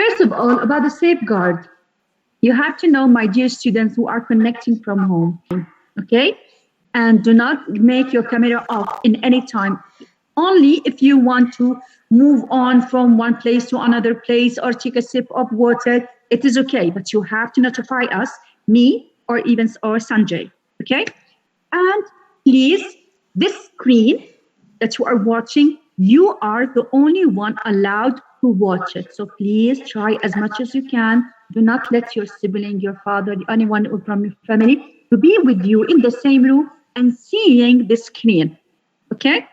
First of all, about the safeguard, you have to know, my dear students who are connecting from home, okay? And do not make your camera off in any time. Only if you want to move on from one place to another place or take a sip of water, it is okay. But you have to notify us, me, or Sanjay, okay? And please, this screen that you are watching, you are the only one allowed to watch it. So please try as much as you can. Do not let your sibling, your father, anyone from your family to be with you in the same room and seeing the screen. Okay?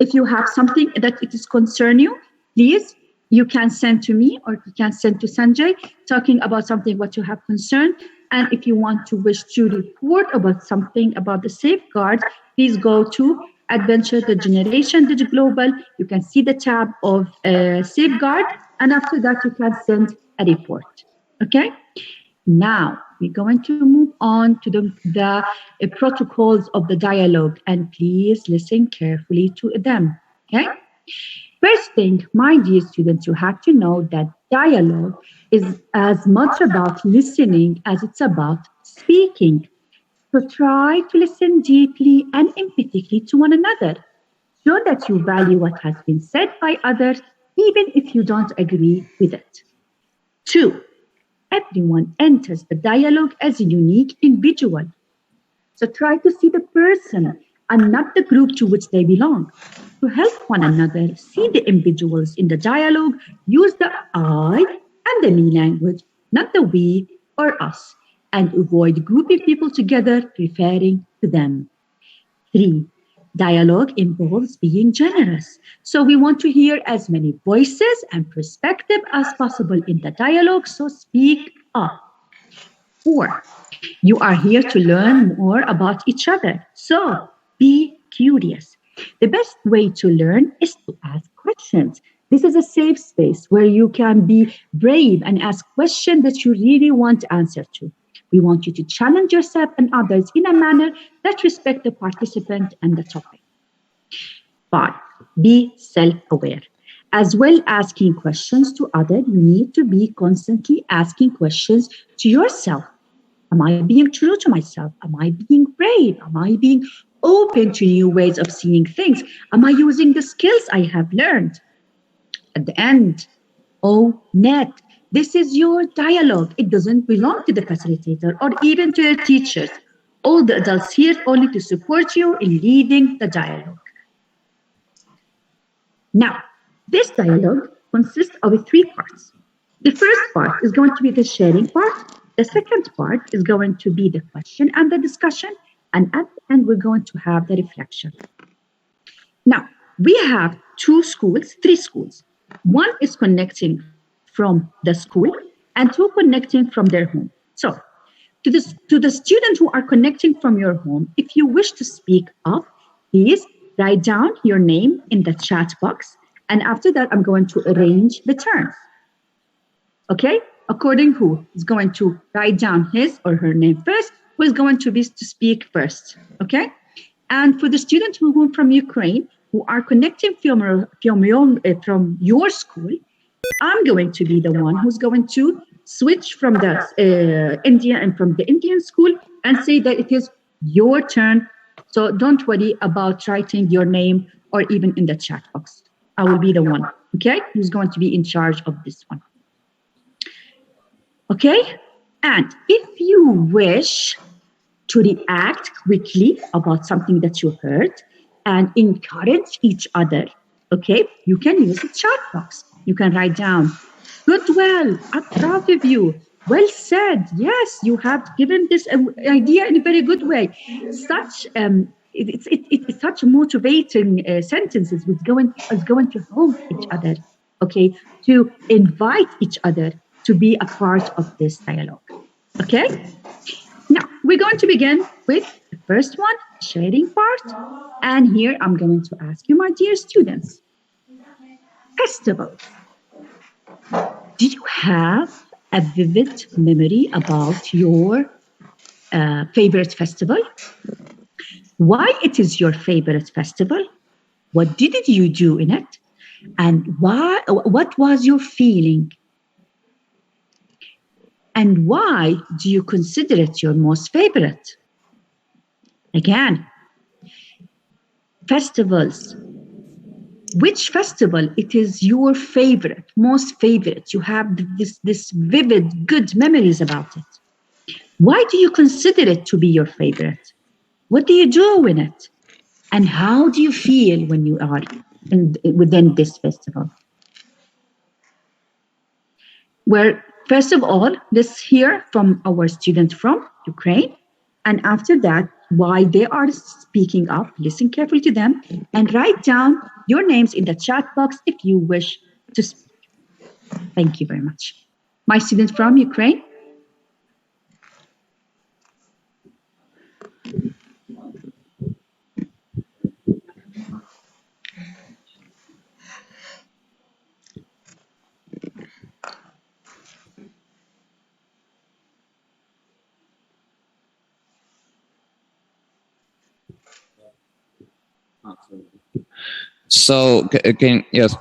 If you have something that it is concern you, please, you can send to me or you can send to Sanjay talking about something what you have concern. And if you want to wish to report about something about the safeguard, please go to Adventure the Generation Digi Global. You can see the tab of safeguard, and after that you can send a report. Okay. Now we're going to move on to the protocols of the dialogue, and please listen carefully to them. Okay. First thing, my dear students, you have to know that dialogue is as much about listening as it's about speaking. So try to listen deeply and empathetically to one another. Show that you value what has been said by others, even if you don't agree with it. 2, everyone enters the dialogue as a unique individual. So try to see the person and not the group to which they belong. To help one another see the individuals in the dialogue, use the I and the me language, not the we or us, and avoid grouping people together, referring to them. 3, dialogue involves being generous. So we want to hear as many voices and perspectives as possible in the dialogue, so speak up. 4, you are here to learn more about each other. So be curious. The best way to learn is to ask questions. This is a safe space where you can be brave and ask questions that you really want answer to. We want you to challenge yourself and others in a manner that respects the participant and the topic. 5, be self-aware. As well asking questions to others, you need to be constantly asking questions to yourself. Am I being true to myself? Am I being brave? Am I being open to new ways of seeing things? Am I using the skills I have learned? At the end, net. This is your dialogue. It doesn't belong to the facilitator or even to your teachers. All the adults here only to support you in leading the dialogue. Now, this dialogue consists of 3 parts. The first part is going to be the sharing part. The second part is going to be the question and the discussion. And at the end, we're going to have the reflection. Now, we have 3 schools. One is connecting from the school and 2 connecting from their home. So, to the students who are connecting from your home, if you wish to speak up, please write down your name in the chat box. And after that, I'm going to arrange the turns. Okay? According who is going to write down his or her name first, who is going to speak first. Okay? And for the students who are from Ukraine, who are connecting from your school, I'm going to be the one who's going to switch from the India and from the Indian school and say that it is your turn. So don't worry about writing your name or even in the chat box. I will be the one, okay, who's going to be in charge of this one. Okay? And if you wish to react quickly about something that you heard and encourage each other, okay, you can use the chat box. You can write down, "Well, I'm proud of you. Well said. Yes, you have given this idea in a very good way." It's such motivating sentences which is going to help each other, okay, to invite each other to be a part of this dialogue. Okay? Now, we're going to begin with the first one, sharing part. And here I'm going to ask you, my dear students, festivals. Do you have a vivid memory about your favorite festival? Why it is your favorite festival? What did you do in it? And what was your feeling And why do you consider it your most favorite? Again, festivals. Which festival it is your favorite, most favorite? You have this vivid, good memories about it. Why do you consider it to be your favorite? What do you do in it? And how do you feel when you are within this festival? Where, first of all, let's hear from our student from Ukraine. And after that, why they are speaking up, listen carefully to them, and write down your names in the chat box if you wish to speak. Thank you very much. My student from Ukraine. So, yes,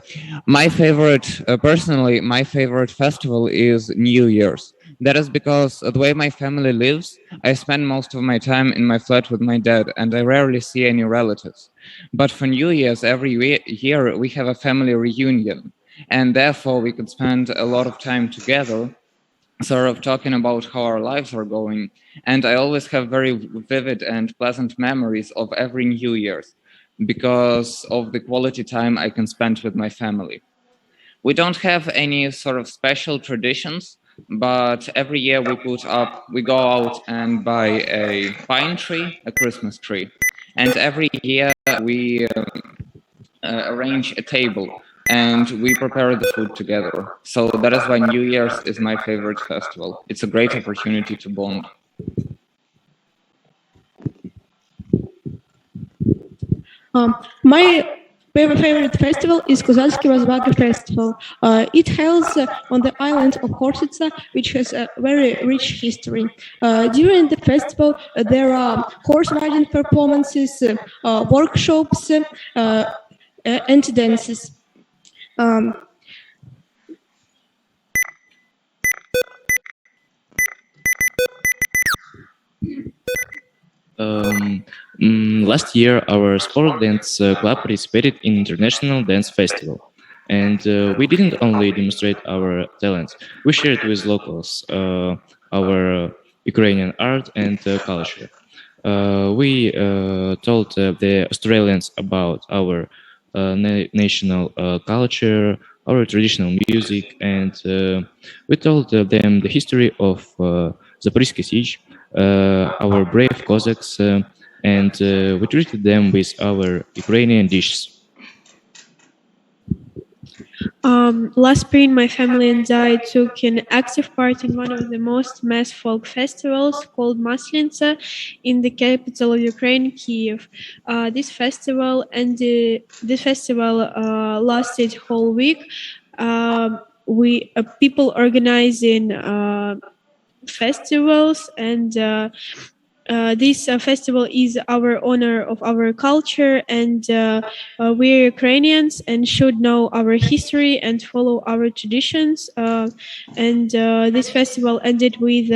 my favorite, personally, my favorite festival is New Year's. That is because the way my family lives, I spend most of my time in my flat with my dad, and I rarely see any relatives. But for New Year's, every year we have a family reunion, and therefore we could spend a lot of time together, sort of talking about how our lives are going. And I always have very vivid and pleasant memories of every New Year's because of the quality time I can spend with my family. We don't have any sort of special traditions, but every year we go out and buy a pine tree, a Christmas tree. And every year we arrange a table and we prepare the food together. So that is why New Year's is my favorite festival. It's a great opportunity to bond. My favorite festival is Kozalski Razvaga Festival. It held on the island of Korsica, which has a very rich history. During the festival, there are horse riding performances, workshops, and dances. Last year, our sport dance club participated in International Dance Festival. And we didn't only demonstrate our talents, we shared with locals our Ukrainian art and culture. We told the Australians about our national culture, our traditional music, and we told them the history of Zaporizhzhia Sich, our brave Cossacks, and we treated them with our Ukrainian dishes. Last spring, my family and I took an active part in one of the most mass folk festivals called Maslenitsa in the capital of Ukraine, Kiev. This festival lasted whole week. We people organizing festivals and. This festival is our honor of our culture, and we're Ukrainians and should know our history and follow our traditions. And this festival ended with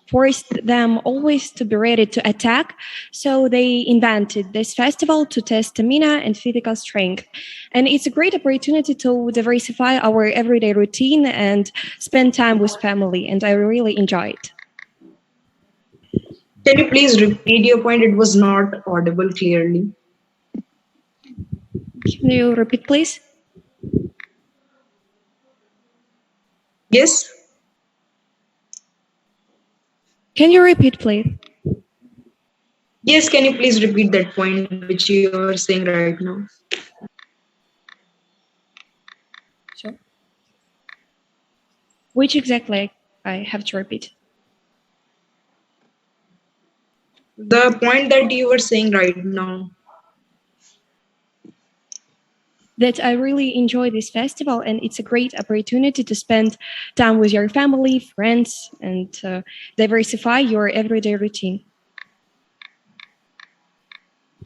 forced them always to be ready to attack. So they invented this festival to test stamina and physical strength. And it's a great opportunity to diversify our everyday routine and spend time with family. And I really enjoy it. Can you please repeat your point? It was not audible clearly. Can you repeat, please? Yes. Can you repeat, please? Yes, can you please repeat that point which you are saying right now? Sure. Which exactly I have to repeat? The point that you were saying right now. That I really enjoy this festival, and it's a great opportunity to spend time with your family, friends, and diversify your everyday routine.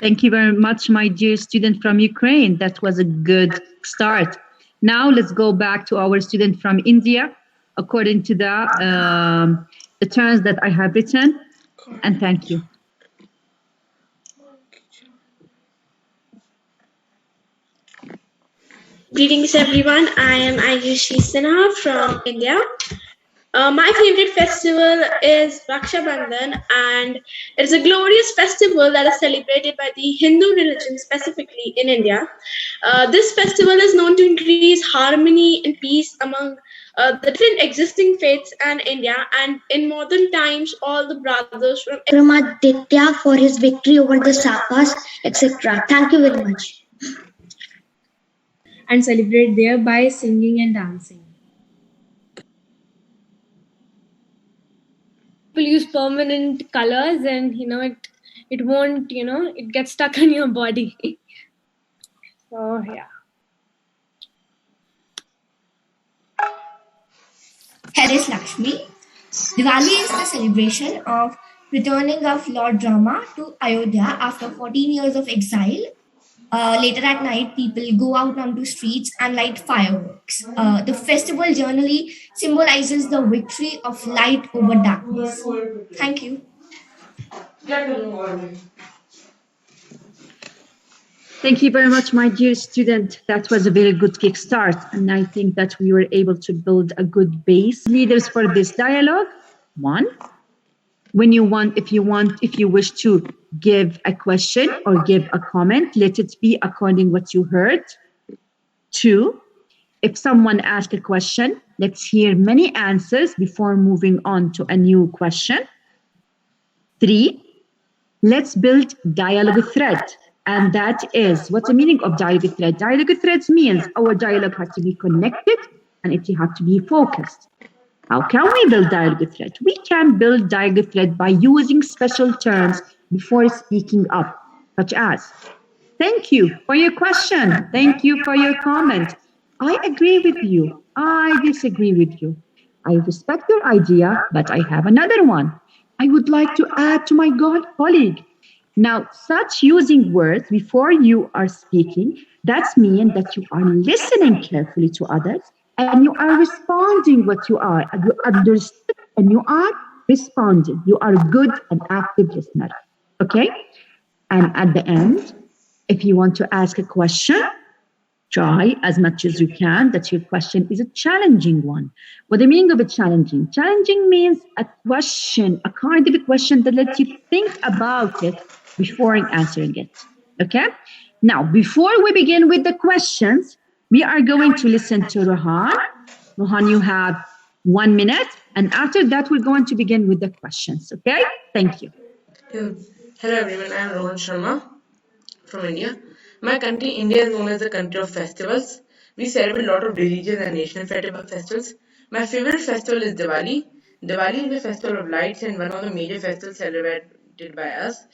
Thank you very much, my dear student from Ukraine. That was a good start. Now let's go back to our student from India. according to the terms that I have written. And thank you. Greetings, everyone. I am Ayushi Sinha from India. My favorite festival is Raksha Bandhan, and it's a glorious festival that is celebrated by the Hindu religion, specifically in India. This festival is known to increase harmony and peace among the different existing faiths and India. And in modern times, all the brothers from Vikramaditya for his victory over the Sakas, etc. Thank you very much. And celebrate there by singing and dancing. People use permanent colors, and it won't, it gets stuck on your body. So yeah. Hello, Lakshmi. Diwali is the celebration of returning of Lord Rama to Ayodhya after 14 years of exile. Later at night, people go out onto streets and light fireworks. The festival generally symbolizes the victory of light over darkness. Thank you. Thank you very much, my dear student. That was a very good kickstart, and I think that we were able to build a good base. Leaders for this dialogue. One, if you wish to give a question or give a comment, let it be according what you heard. Two, if someone asks a question, let's hear many answers before moving on to a new question. Three, let's build dialogue thread. And that is, what's the meaning of dialogue thread? Dialogue threads means our dialogue has to be connected and it has to be focused. How can we build dialogue thread? We can build dialogue thread by using special terms before speaking up, such as, thank you for your question. Thank you for your comment. I agree with you. I disagree with you. I respect your idea, but I have another one. I would like to add to my colleague. Now, such using words before you are speaking, that means that you are listening carefully to others and you are responding what you are. You understand and you are responding. You are a good and active listener. Okay? And at the end, if you want to ask a question, try as much as you can that your question is a challenging one. What the meaning of a challenging? Challenging means a question, a kind of a question that lets you think about it before answering it. Okay? Now, before we begin with the questions, we are going to listen to Rohan. Rohan, you have 1 minute. And after that, we're going to begin with the questions. Okay? Thank you. Hello everyone, I am Rohan Sharma from India. My country, India, is known as the country of festivals. We celebrate a lot of religious and national festivals. My favorite festival is Diwali. Diwali is a festival of lights and one of the major festivals celebrated by us.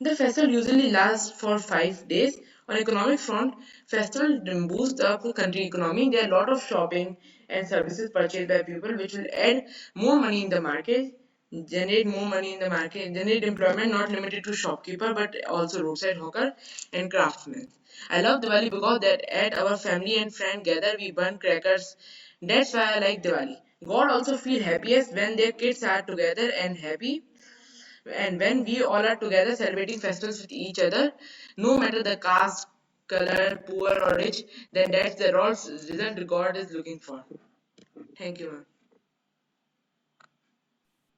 The festival usually lasts for 5 days. On economic front, festival boosts the country economy. There are a lot of shopping and services purchased by people, which will add more money in the market, generate more money in the market, generate employment not limited to shopkeeper but also roadside hawker and craftsmen. I love Diwali because that at our family and friend gather, we burn crackers. That's why I like Diwali. God also feel happiest when their kids are together and happy. And when we all are together celebrating festivals with each other, no matter the caste, color, poor or rich, then that's the result God is looking for. Thank you, ma'am.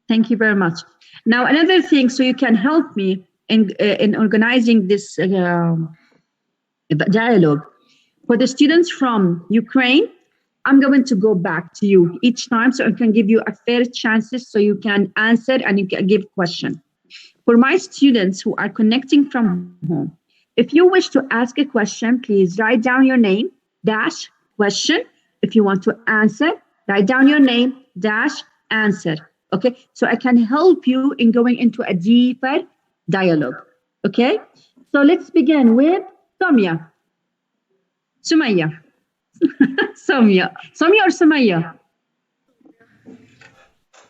Thank you very much. Now, another thing, so you can help me in organizing this dialogue. For the students from Ukraine, I'm going to go back to you each time so I can give you a fair chances so you can answer and you can give question. For my students who are connecting from home, if you wish to ask a question, please write down your name, dash, question. If you want to answer, write down your name, dash, answer. Okay, so I can help you in going into a deeper dialogue. Okay, so let's begin with Samia. Sumaya. Samia. Samia or Sumaya?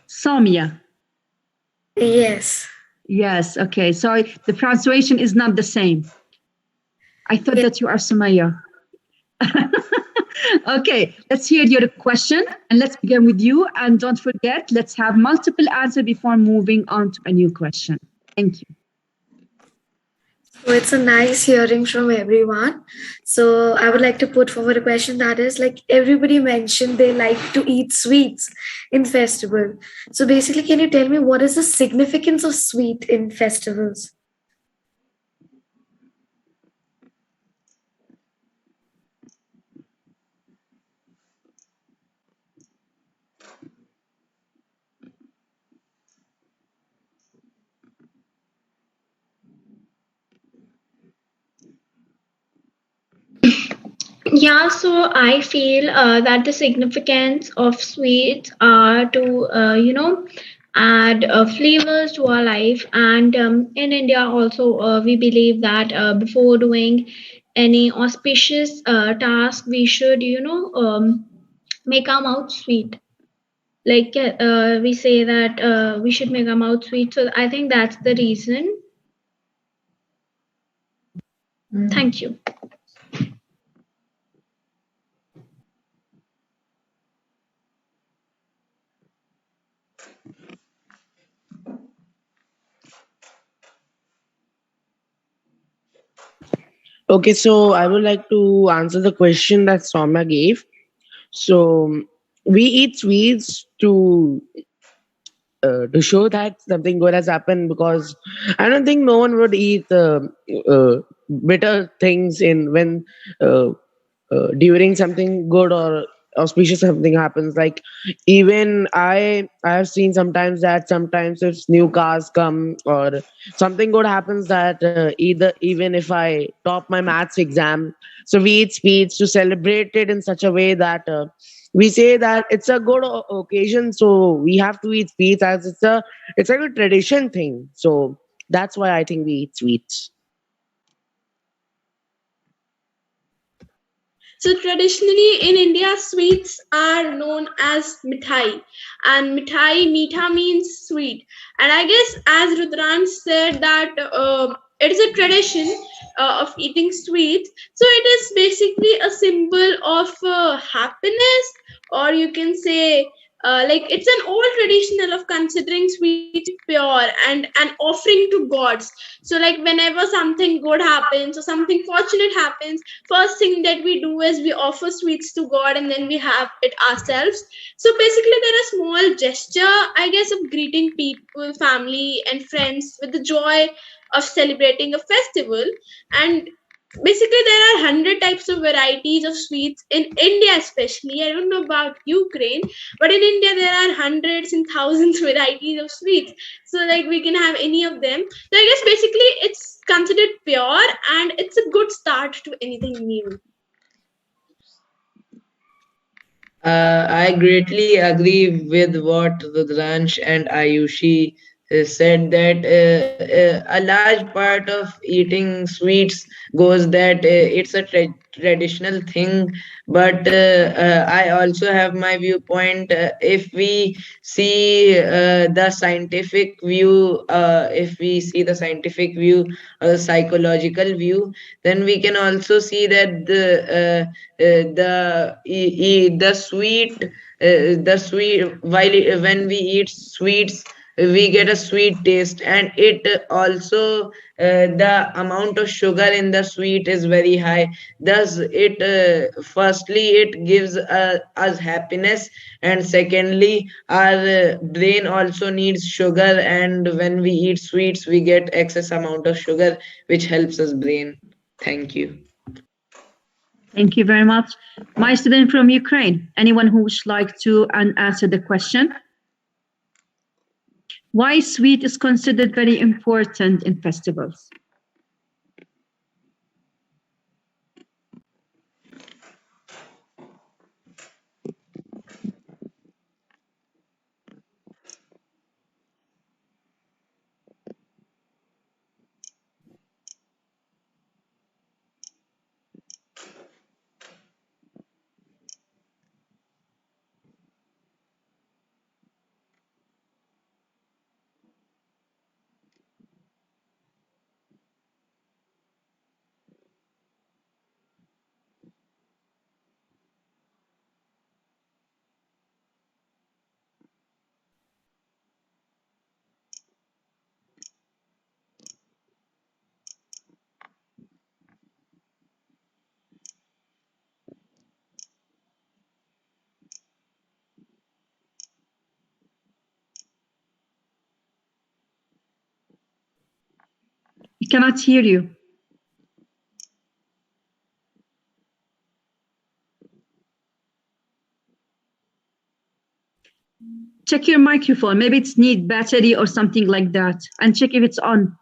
Samia. Yes. Yes, okay. Sorry, the pronunciation is not the same. I thought that you are Sumaya. Okay, let's hear your question and let's begin with you. And don't forget, let's have multiple answers before moving on to a new question. Thank you. So it's a nice hearing from everyone. So I would like to put forward a question that is like everybody mentioned they like to eat sweets in festival. So basically, can you tell me what is the significance of sweet in festivals? Yeah, so I feel that the significance of sweets are to, add flavors to our life. And in India, also, we believe that before doing any auspicious task, we should, make our mouth sweet. Like we say that we should make our mouth sweet. So I think that's the reason. Thank you. Okay, so I would like to answer the question that Soumya gave. So we eat sweets to show that something good has happened, because I don't think no one would eat uh, bitter things in when uh, during something good or auspicious something happens. Like even I have seen sometimes that sometimes if new cars come or something good happens, that either even if I top my maths exam, so we eat sweets to celebrate it in such a way that we say that it's a good occasion, so we have to eat sweets, as it's like a tradition thing. So that's why I think we eat sweets. So traditionally in India, sweets are known as mithai, and mithai, meetha means sweet. And I guess as Rudran said that it is a tradition of eating sweets. So it is basically a symbol of happiness, or you can say like it's an old traditional of considering sweet pure and an offering to gods. So like whenever something good happens or something fortunate happens, first thing that we do is we offer sweets to God and then we have it ourselves. So basically, there is small gesture, I guess, of greeting people, family, and friends with the joy of celebrating a festival. And basically, there are 100 types of varieties of sweets in India, especially. I don't know about Ukraine, but in India, there are hundreds and thousands varieties of sweets. So, like, we can have any of them. So, I guess basically, it's considered pure and it's a good start to anything new. I greatly agree with what Rudransh and Ayushi said, that a large part of eating sweets goes that it's a traditional thing. But I also have my viewpoint. If we see the scientific view, if we see the scientific view, psychological view, then we can also see that the sweet while when we eat sweets, we get a sweet taste, and it also the amount of sugar in the sweet is very high. Thus it firstly it gives us happiness, and secondly our brain also needs sugar, and when we eat sweets we get excess amount of sugar, which helps us brain. Thank you. Thank you very much. My student from Ukraine, anyone who would like to answer the question? Why sweet is considered very important in festivals? cannot hear you. Check your microphone. Maybe it's need battery or something like that. And check if it's on.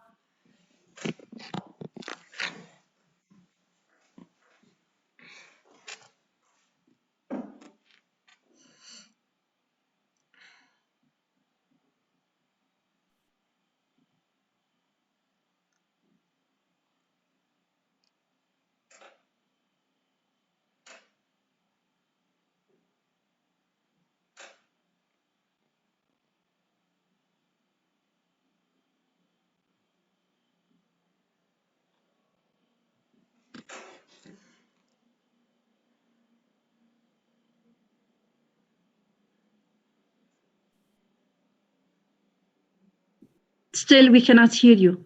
Still, we cannot hear you.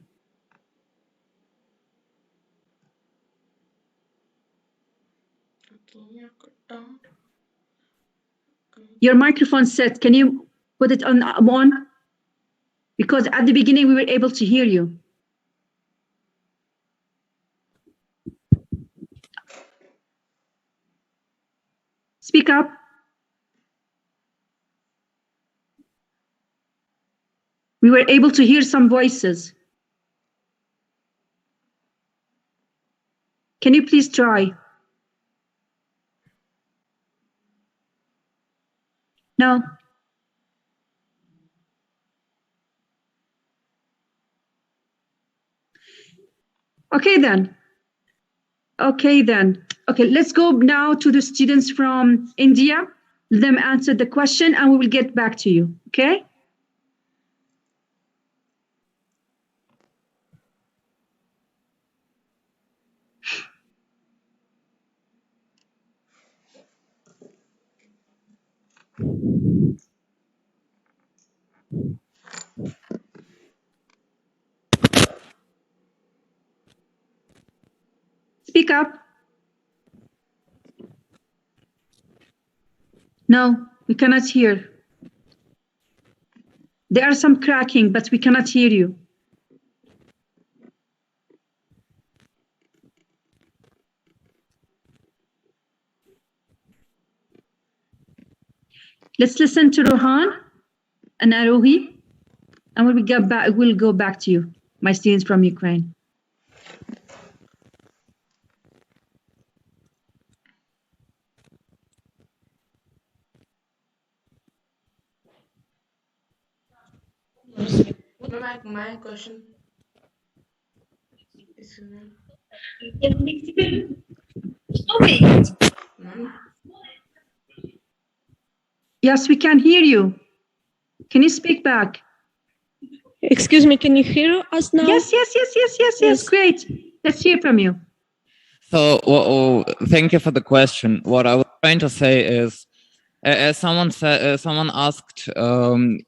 Your microphone set. Can you put it on? Because at the beginning we were able to hear you. Speak up. We were able to hear some voices. Can you please try? No. Okay then. Okay then. Okay, let's go now to the students from India. Let them answer the question and we will get back to you. Okay? Speak up. No, we cannot hear. There are some cracking, but we cannot hear you. Let's listen to Rohan and Arohi, and when we get back, we'll go back to you, my students from Ukraine. My question. Yes, we can hear you. Can you speak back? Excuse me, can you hear us now? Yes. Great. Let's hear from you. So, thank you for the question. What I was trying to say is, as someone asked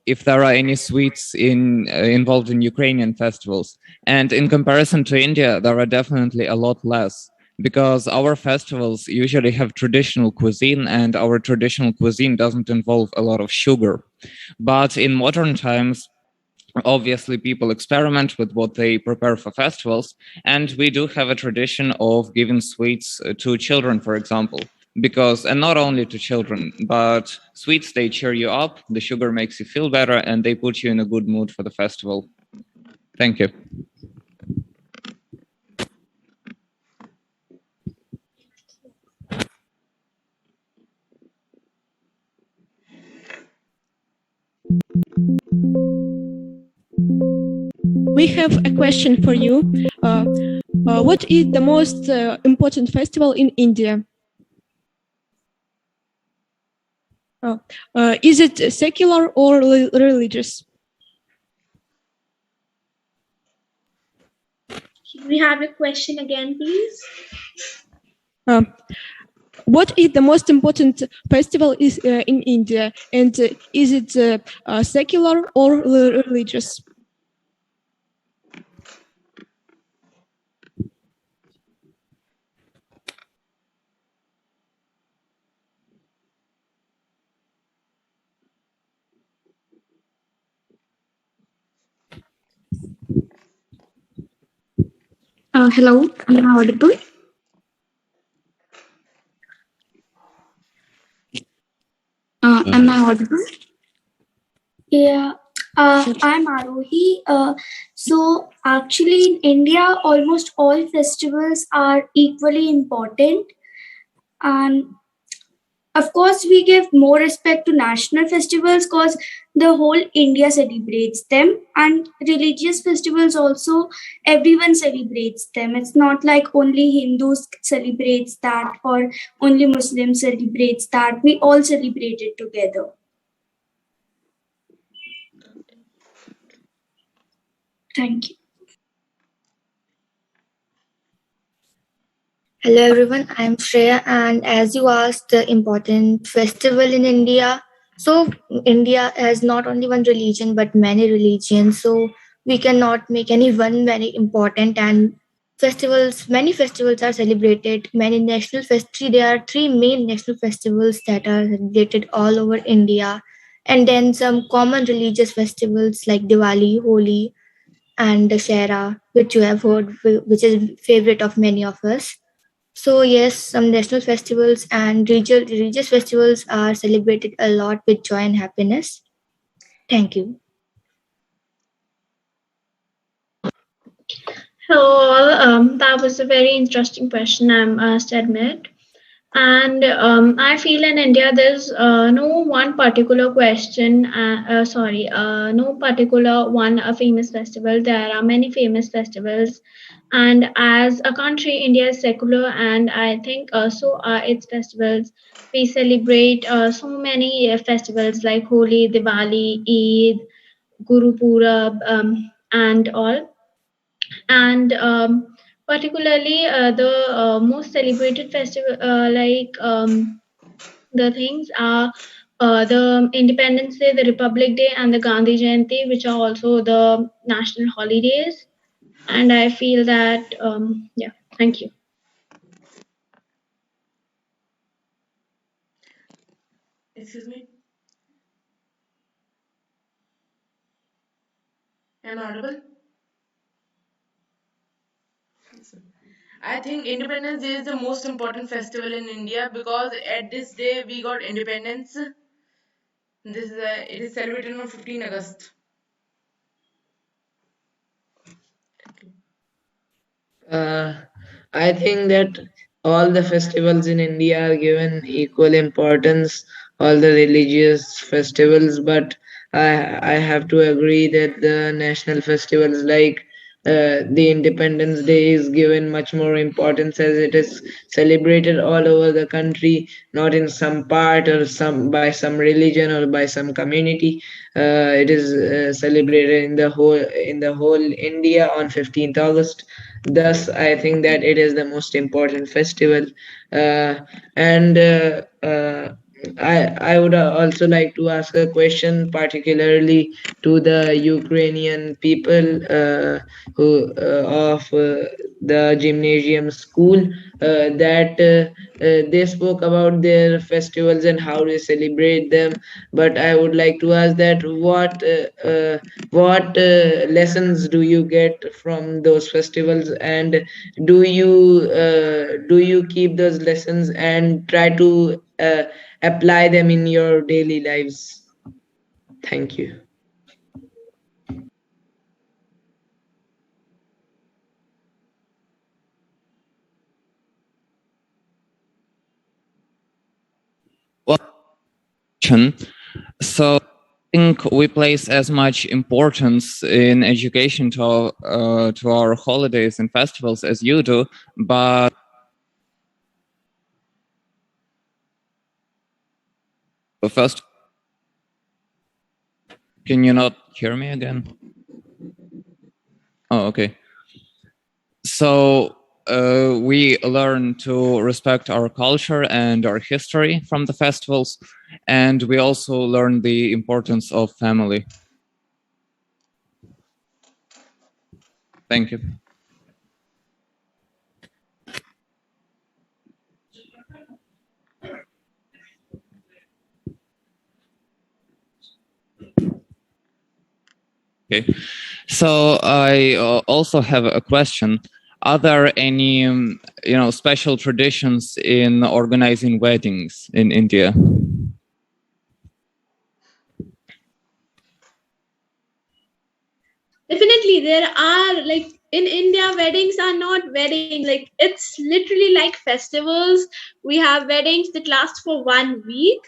if there are any sweets involved in Ukrainian festivals, and in comparison to India, there are definitely a lot less because our festivals usually have traditional cuisine, and our traditional cuisine doesn't involve a lot of sugar. But in modern times, obviously people experiment with what they prepare for festivals, and we do have a tradition of giving sweets to children, for example, because, and not only to children, but sweets, they cheer you up, the sugar makes you feel better, and they put you in a good mood for the festival. Thank you. We have a question for you. What is the most important festival in India? Is it secular or religious? Can we have a question again, please? What is the most important festival in India, and is it secular or religious? Hello, am I audible? Am I audible? Yeah, I'm Arohi. So actually, in India, almost all festivals are equally important, and of course, we give more respect to national festivals because the whole India celebrates them, and religious festivals also everyone celebrates them. It's not like only Hindus celebrates that or only Muslims celebrates that. We all celebrate it together. Thank you. Hello everyone, I am Shreya, and as you asked, the important festival in India. So India has not only one religion but many religions. So we cannot make any one very important, and festivals. Many festivals are celebrated. Many national there are three main national festivals that are celebrated all over India, and then some common religious festivals like Diwali, Holi, and Dussehra, which you have heard, which is favorite of many of us. So yes, some national festivals and religious festivals are celebrated a lot with joy and happiness. Thank you. Hello, all. That was a very interesting question, I must admit. And I feel in India there's no one particular question, no particular one a famous festival. There are many famous festivals. And as a country, India is secular, and I think so are its festivals. We celebrate so many festivals like Holi, Diwali, Eid, Guru Purab, and all. And particularly the most celebrated festival the things are the Independence Day, the Republic Day, and the Gandhi Jayanti, which are also the national holidays. And I feel that yeah, thank you. Excuse me. Am I audible? I think Independence Day is the most important festival in India because at this day we got independence. It is celebrated on 15 August. Uh, I think that all the festivals in India are given equal importance, all the religious festivals, but I have to agree that the national festivals like the Independence Day is given much more importance as it is celebrated all over the country, not in some part or some by some religion or by some community. It is celebrated in the whole India on 15th August. Thus, I think that it is the most important festival. And I would also like to ask a question, particularly to the Ukrainian people who of the gymnasium school that they spoke about their festivals and how they celebrate them. But I would like to ask that what lessons do you get from those festivals, and do you keep those lessons and try to apply them in your daily lives? Thank you. So I think we place as much importance in education to our holidays and festivals as you do, but first, can you not hear me again? Oh, okay. So we learn to respect our culture and our history from the festivals, and we also learn the importance of family. Thank you. Okay, so I also have a question. Are there any, special traditions in organizing weddings in India? Definitely, there are, like, in India, weddings are not wedding. Like, it's literally like festivals. We have weddings that last for 1 week.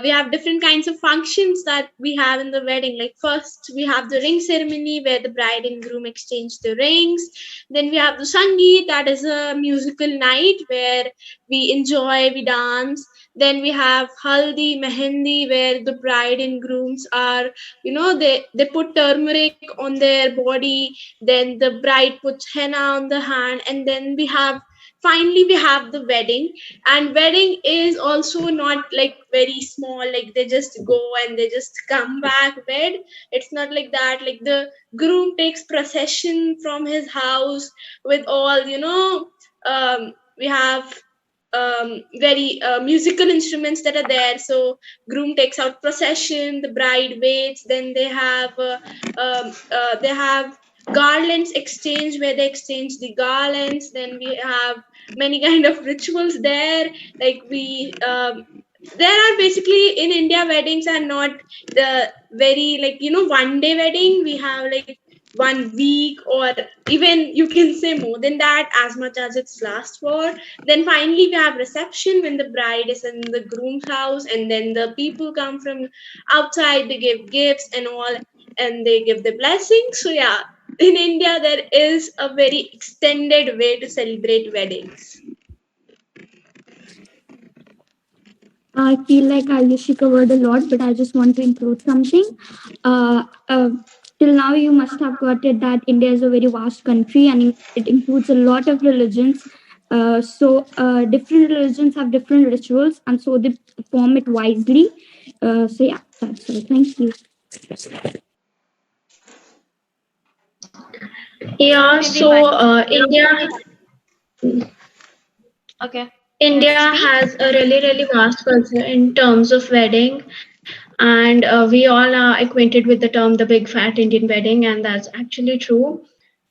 We have different kinds of functions that we have in the wedding. Like, first we have the ring ceremony where the bride and groom exchange the rings. Then we have the Sangeet, that is a musical night where we enjoy, we dance. Then we have Haldi, Mehendi, where the bride and grooms are, they put turmeric on their body, then the bride puts henna on the hand, and then finally we have the wedding. And wedding is also not like very small, like they just go and they just come back wed. It's not like that. Like, the groom takes procession from his house with all, we have very musical instruments that are there. So groom takes out procession, the bride waits, then they have garlands exchange where they exchange the garlands. Then we have many kind of rituals there. Like, we there are basically, in India, weddings are not the very, like, 1 day wedding. We have like 1 week, or even you can say more than that, as much as it's last for. Then finally we have reception when the bride is in the groom's house, and then the people come from outside, they give gifts and all, and they give the blessing. So yeah, in India there is a very extended way to celebrate weddings. I feel like Ayushi covered a lot, but I just want to include something. Uh, uh, Till now, you must have got it that India is a very vast country and it includes a lot of religions. Different religions have different rituals, and so they perform it wisely. So yeah, that's all. Thank you. Yeah, so Okay. India has a really, really vast culture in terms of wedding, and we all are acquainted with the term the big fat Indian wedding, and that's actually true.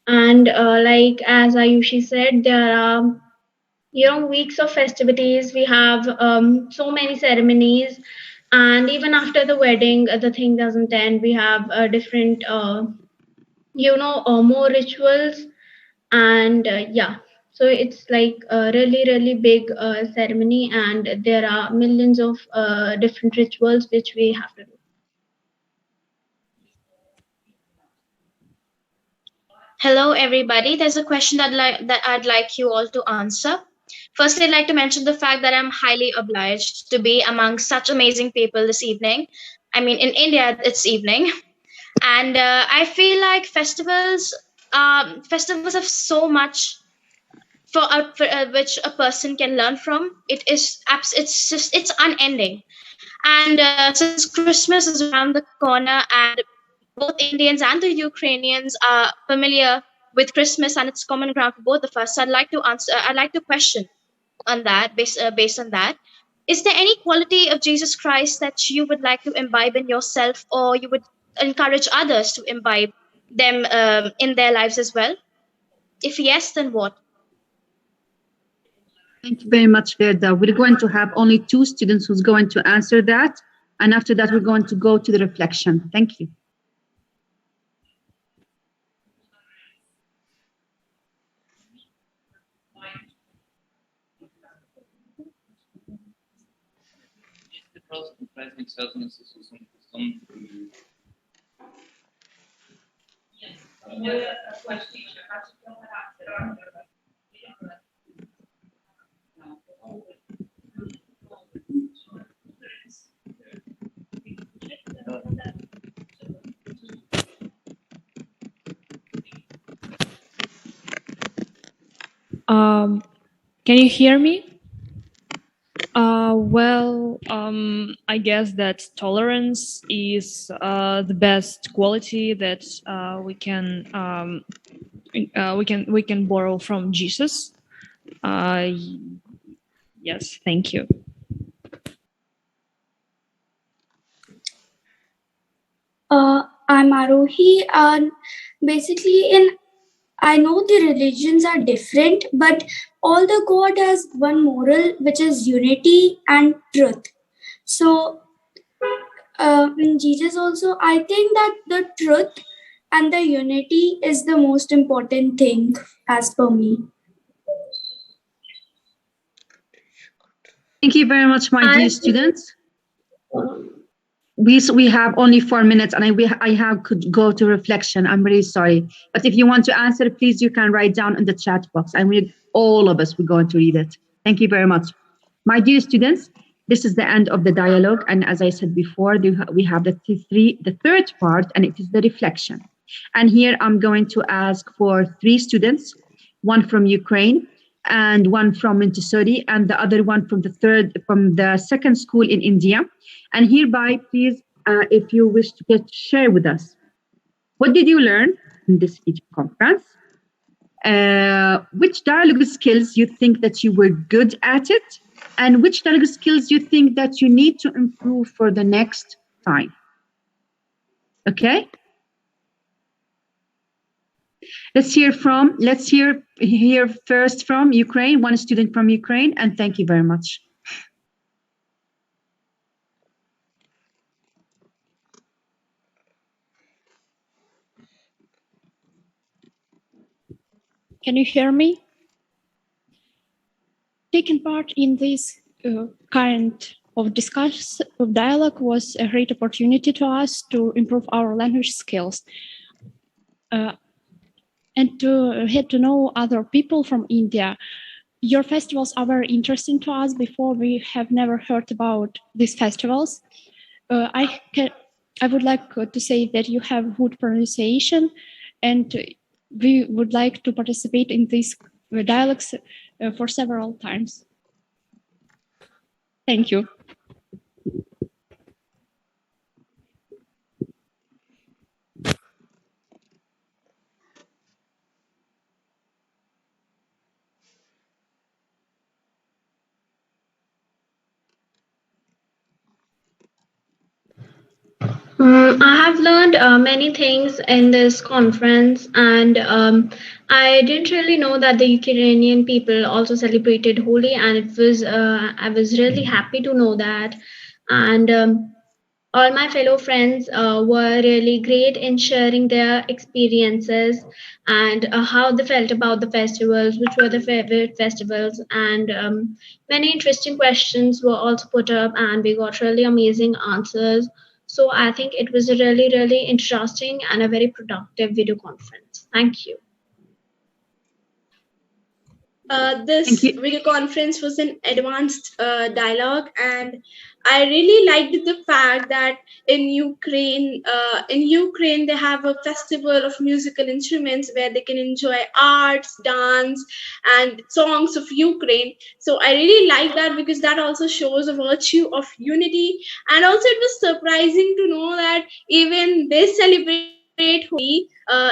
And like as Ayushi said, there are weeks of festivities. We have so many ceremonies, and even after the wedding, the thing doesn't end. We have different more rituals, and yeah, so it's like a really, really big ceremony, and there are millions of different rituals which we have to do. Hello, everybody. There's a question that I'd like you all to answer. Firstly, I'd like to mention the fact that I'm highly obliged to be among such amazing people this evening. I mean, in India, it's evening, and I feel like festivals have so much for which a person can learn from. It's unending, and since Christmas is around the corner, and both Indians and the Ukrainians are familiar with Christmas, and it's common ground for both of us. So I'd like to answer. I'd like to question on that, based on that. Is there any quality of Jesus Christ that you would like to imbibe in yourself, or you would encourage others to imbibe them in their lives as well? If yes, then what? Thank you very much, Verda. We're going to have only 2 students who's going to answer that. And after that, we're going to go to the reflection. Thank you. Can you hear me? I guess that tolerance is the best quality that we can borrow from Jesus. Yes, thank you. I'm Arohi, and basically in I know the religions are different, but all the God has one moral, which is unity and truth. So, in Jesus also, I think that the truth and the unity is the most important thing as per me. Thank you very much, my dear students. We have only 4 minutes, and I have could go to reflection. I'm really sorry, but if you want to answer, please you can write down in the chat box, and all of us we're going to read it. Thank you very much, my dear students. This is the end of the dialogue, and as I said before, we have the third part, and it is the reflection. And here I'm going to ask for 3 students, one from Ukraine, and one from Montessori, and the other one from the second school in India. And hereby, please, if you wish to share with us, what did you learn in this video conference? Which dialogue skills you think that you were good at it? And which dialogue skills you think that you need to improve for the next time? Okay? Let's hear first from Ukraine, one student from Ukraine, and thank you very much. Can you hear me? Taking part in this kind of dialogue was a great opportunity to us to improve our language skills and to get to know other people from India. Your festivals are very interesting to us. Before, we have never heard about these festivals. I would like to say that you have good pronunciation, and we would like to participate in these dialogues for several times. Thank you. I have learned many things in this conference, and I didn't really know that the Ukrainian people also celebrated Holi, and it was I was really happy to know that. And all my fellow friends were really great in sharing their experiences and how they felt about the festivals, which were their favorite festivals, and many interesting questions were also put up, and we got really amazing answers. So I think it was a really, really interesting and a very productive video conference. Thank you. This video conference was an advanced dialogue, and I really liked the fact that in Ukraine they have a festival of musical instruments where they can enjoy arts, dance, and songs of Ukraine. So I really like that because that also shows a virtue of unity, and also it was surprising to know that even they celebrate Holi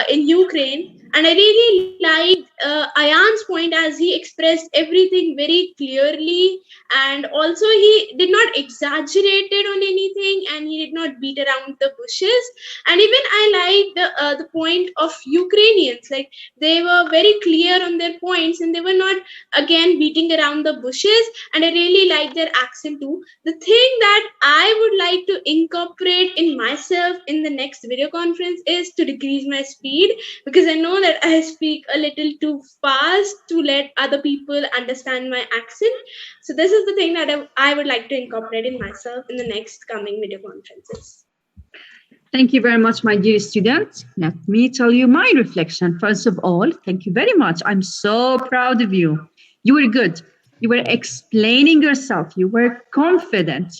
in Ukraine. And I really liked Ayan's point as he expressed everything very clearly, and also he did not exaggerate it on anything, and he did not beat around the bushes. And even I liked the point of Ukrainians, like they were very clear on their points, and they were not again beating around the bushes. And I really liked their accent too. The thing that I would like to incorporate in myself in the next video conference is to decrease my speed, because I know that I speak a little too fast to let other people understand my accent. So this is the thing that I would like to incorporate in myself in the next coming video conferences. Thank you very much, my dear students. Let me tell you my reflection. First of all, thank you very much. I'm so proud of you. You were good. You were explaining yourself. You were confident.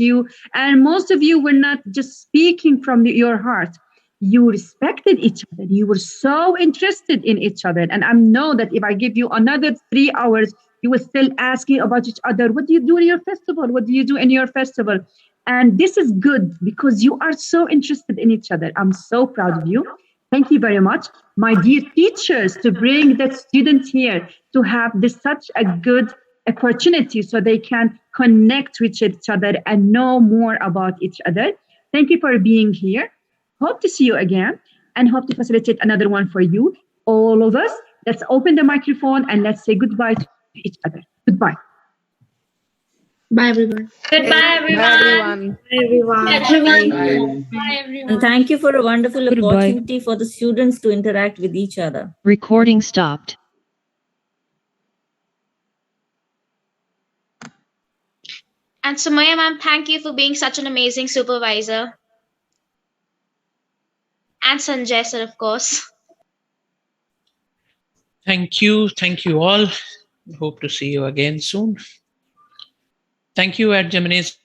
And most of you were not just speaking from your heart. You respected each other. You were so interested in each other. And I know that if I give you another 3 hours, you will still asking about each other. What do you do in your festival? What do you do in your festival? And this is good because you are so interested in each other. I'm so proud of you. Thank you very much. My dear teachers, to bring the students here to have such a good opportunity so they can connect with each other and know more about each other. Thank you for being here. Hope to see you again and hope to facilitate another one for you. All of us, Let's open the microphone and let's say goodbye to each other. Goodbye. Bye, everyone. Goodbye, everyone. Bye, everyone. And thank you for a wonderful Goodbye. opportunity for the students to interact with each other. Recording stopped. And Sumaya ma'am, thank you for being such an amazing supervisor. And Sanjay sir, of course. Thank you. Thank you all. Hope to see you again soon. Thank you at Gemini's